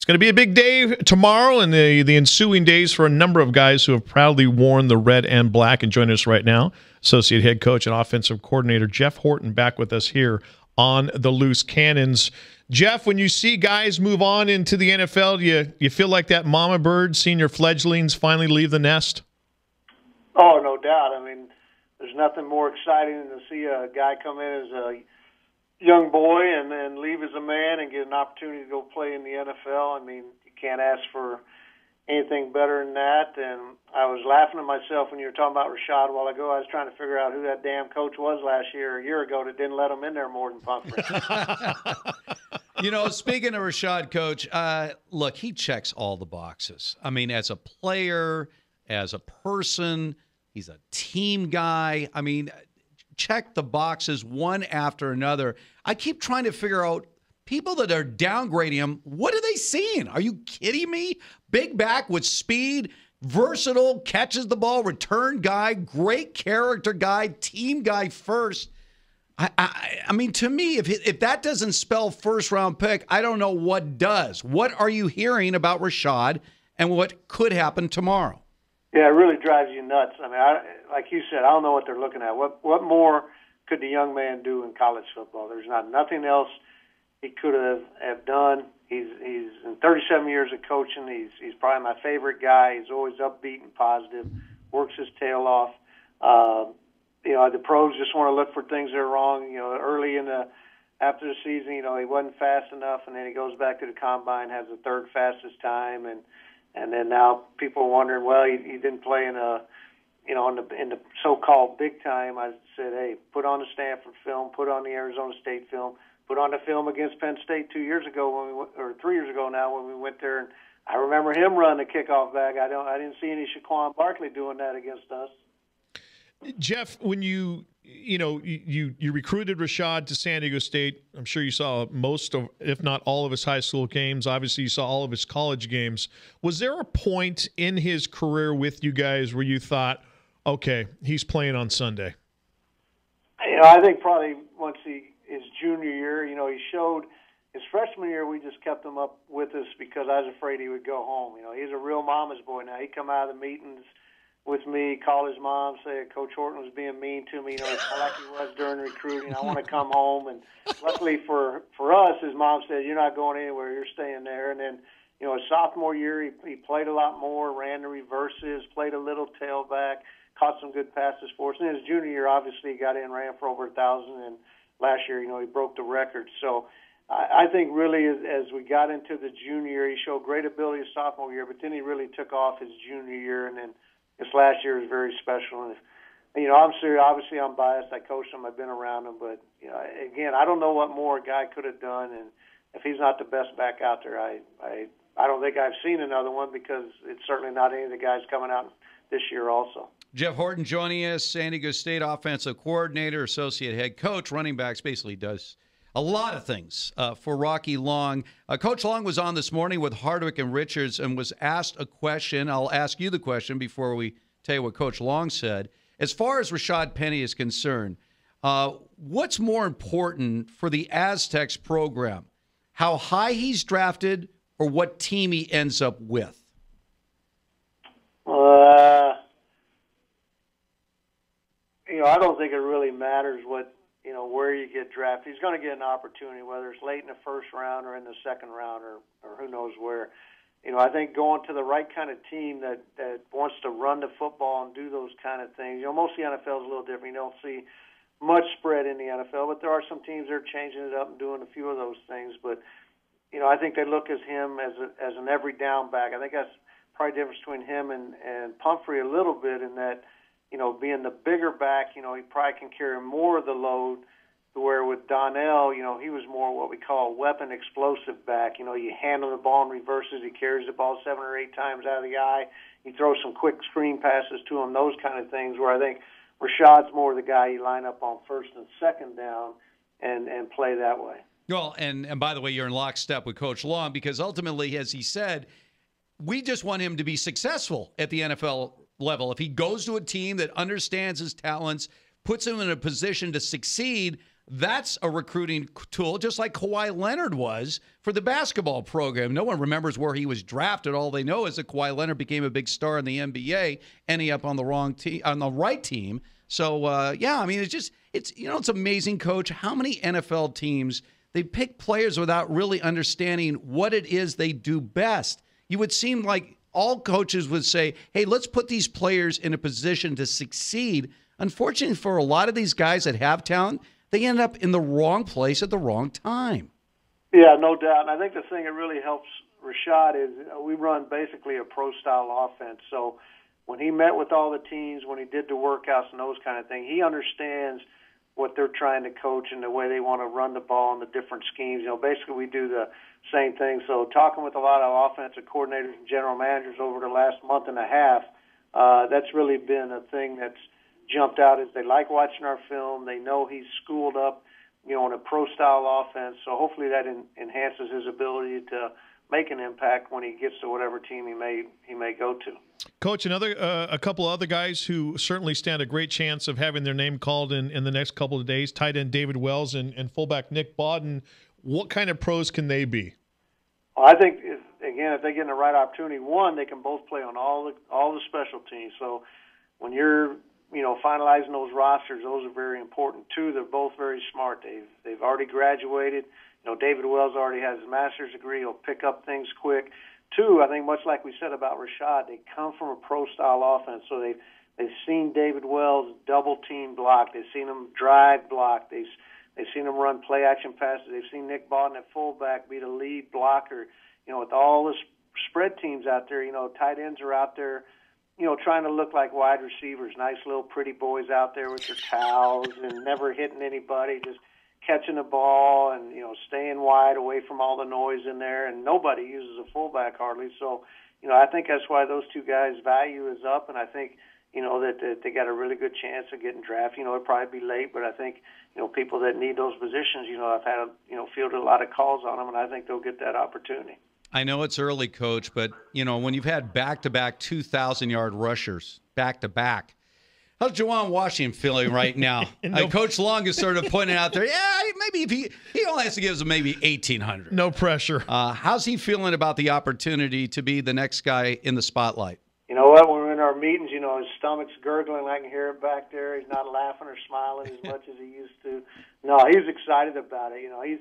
It's going to be a big day tomorrow and the ensuing days for a number of guys who have proudly worn the red and black. And joining us right now, Associate Head Coach and Offensive Coordinator Jeff Horton back with us here on the Loose Cannons. Jeff, when you see guys move on into the NFL, do you feel like that mama bird seeing your fledglings finally leave the nest? Oh, no doubt. I mean, there's nothing more exciting than to see a guy come in as a young boy and then leave as a man and get an opportunity to go play in the NFL. I mean, you can't ask for anything better than that. And I was laughing at myself when you were talking about Rashad a while ago. I was trying to figure out who that damn coach was last year or a year ago that didn't let him in there more than Pumphrey. Speaking of Rashad, Coach, look, he checks all the boxes. I mean, as a player, as a person, he's a team guy. I mean, check the boxes one after another. I keep trying to figure out people that are downgrading him. What are they seeing? Are you kidding me? Big back with speed, versatile, catches the ball, return guy, great character guy, team guy first. I mean, to me, if that doesn't spell first-round pick, I don't know what does. What are you hearing about Rashad and what could happen tomorrow? Yeah, it really drives you nuts. I mean, like you said, I don't know what they're looking at. What more could the young man do in college football? There's nothing else he could have done. He's in 37 years of coaching. He's probably my favorite guy. He's always upbeat and positive, works his tail off. The pros just want to look for things that are wrong. Early after the season, he wasn't fast enough, and then he goes back to the combine, has the third fastest time, and then now people are wondering, well, he didn't play in the so-called big time. I said, hey, put on the Stanford film, put on the Arizona State film, put on the film against Penn State 2 years ago or 3 years ago now when we went there, and I remember him run the kickoff back. I didn't see any Shaquan Barkley doing that against us. Jeff, when you recruited Rashad to San Diego State, I'm sure you saw most of, if not all of his high school games. Obviously, you saw all of his college games. Was there a point in his career with you guys where you thought, okay, he's playing on Sunday? I think probably once his junior year, he showed his freshman year, we just kept him up with us because I was afraid he would go home. He's a real mama's boy now. He'd come out of the meetings with me, call his mom, say Coach Horton was being mean to me, like he was during recruiting. I want to come home. And luckily for us, his mom said, you're not going anywhere, you're staying there. And then, his sophomore year, he played a lot more, ran the reverses, played a little tailback, caught some good passes for us. And his junior year, obviously, he got in, ran for over 1,000. And last year, he broke the record. So I think really as we got into the junior year, he showed great ability his sophomore year, but then he really took off his junior year. And then this last year was very special. And, I'm serious. Obviously, I'm biased. I coached him. I've been around him. But, again, I don't know what more a guy could have done. And if he's not the best back out there, I don't think I've seen another one because it's certainly not any of the guys coming out this year also. Jeff Horton joining us, San Diego State offensive coordinator, associate head coach, running backs, basically does a lot of things for Rocky Long. Coach Long was on this morning with Hardwick and Richards and was asked a question. I'll ask you the question before we tell you what Coach Long said. As far as Rashad Penny is concerned, what's more important for the Aztecs program? How high he's drafted or what team he ends up with? I don't think it really matters where you get drafted. He's going to get an opportunity, whether it's late in the first round or in the second round or who knows where. I think going to the right kind of team that wants to run the football and do those kind of things. Most of the NFL is a little different. You don't see much spread in the NFL, but there are some teams that are changing it up and doing a few of those things. But, I think they look at him as an every down back. I think that's probably the difference between him and Pumphrey a little bit in that, being the bigger back, he probably can carry more of the load, to where with Donnell, he was more what we call a weapon explosive back. You handle the ball in reverses, he carries the ball 7 or 8 times out of the eye, he throws some quick screen passes to him, those kind of things, where I think Rashad's more the guy you line up on first and second down and play that way. Well, and by the way, you're in lockstep with Coach Long because ultimately, as he said, we just want him to be successful at the NFL level. If he goes to a team that understands his talents, puts him in a position to succeed, That's a recruiting tool, just like Kawhi Leonard was for the basketball program. No one remembers where he was drafted. All they know is that Kawhi Leonard became a big star in the NBA, ending up on the wrong team, on the right team. So yeah, I mean, it's amazing, Coach, how many NFL teams they pick players without really understanding what it is they do best. You would seem like all coaches would say, hey, let's put these players in a position to succeed. Unfortunately, for a lot of these guys that have talent, they end up in the wrong place at the wrong time. Yeah, no doubt. And I think the thing that really helps Rashad is we run basically a pro-style offense. So when he met with all the teams, when he did the workouts and those kind of things, he understands what they're trying to coach and the way they want to run the ball and the different schemes. Basically we do the same thing. So talking with a lot of offensive coordinators and general managers over the last month and a half, that's really been a thing that's jumped out. Is they like watching our film. They know he's schooled up, in a pro-style offense. So hopefully that enhances his ability to make an impact when he gets to whatever team he may go to. Coach, a couple of other guys who certainly stand a great chance of having their name called in the next couple of days, tight end David Wells and fullback Nick Bodden. What kind of pros can they be? Well, I think, if they get in the right opportunity, one, they can both play on all the special teams. So when you're finalizing those rosters, those are very important. Two, they're both very smart. They've already graduated. David Wells already has his master's degree. He'll pick up things quick. Two, I think much like we said about Rashad, they come from a pro-style offense. So they've seen David Wells double-team block. They've seen him drive block. They've seen him run play-action passes. They've seen Nick Bodden at fullback be the lead blocker. With all the spread teams out there, tight ends are out there, trying to look like wide receivers, nice little pretty boys out there with their towels and never hitting anybody, just catching the ball and, staying wide away from all the noise in there. And nobody uses a fullback hardly. So, I think that's why those two guys' value is up. And I think, that they got a really good chance of getting drafted. It'll probably be late, but I think, people that need those positions, I've had, fielded a lot of calls on them, and I think they'll get that opportunity. I know it's early, Coach, but, when you've had back-to-back 2,000-yard rushers, back-to-back, how's Juwan Washington feeling right now? Coach Long is sort of pointing out there, maybe if he only has to give us maybe 1,800. No pressure. How's he feeling about the opportunity to be the next guy in the spotlight? You know what? When we're in our meetings, his stomach's gurgling. I can hear it back there. He's not laughing or smiling as much as he used to. No, he's excited about it.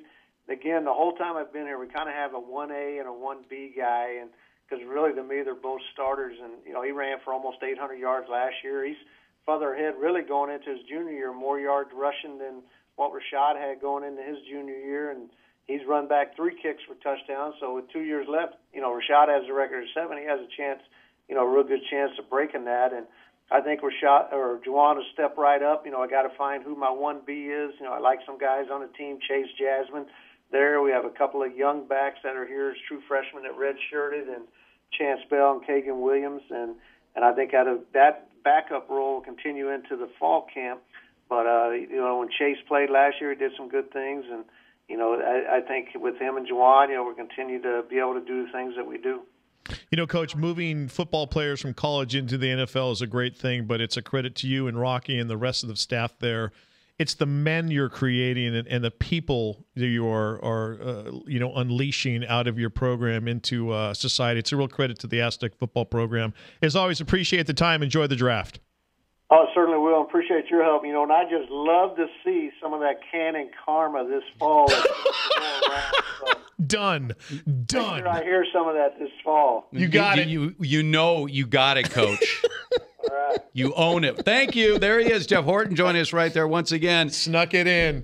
Again, the whole time I've been here, we kind of have a 1A and a 1B guy, and because really to me they're both starters. And he ran for almost 800 yards last year. He's further ahead, really going into his junior year, more yards rushing than what Rashad had going into his junior year, and he's run back 3 kicks for touchdowns. So with 2 years left, Rashad has a record of 7. He has a chance, a real good chance of breaking that. And I think Juwan will step right up. I got to find who my 1B is. I like some guys on the team, Chase Jasmine. There, we have a couple of young backs that are here as true freshmen that redshirted, and Chance Bell and Kagan Williams, and I think out of that backup role will continue into the fall camp. But when Chase played last year, he did some good things, and I think with him and Juwan, we'll continue to be able to do the things that we do. Coach, moving football players from college into the NFL is a great thing, but it's a credit to you and Rocky and the rest of the staff there. It's the men you're creating and the people that you are unleashing out of your program into society. It's a real credit to the Aztec football program. As always, appreciate the time. Enjoy the draft. Oh, certainly will. Appreciate your help. And I just love to see some of that Cannon karma this fall. Done. Sure I hear some of that this fall. You got it. You got it, Coach. All right. You own it. Thank you. There he is, Jeff Horton, joining us right there once again. Snuck it in.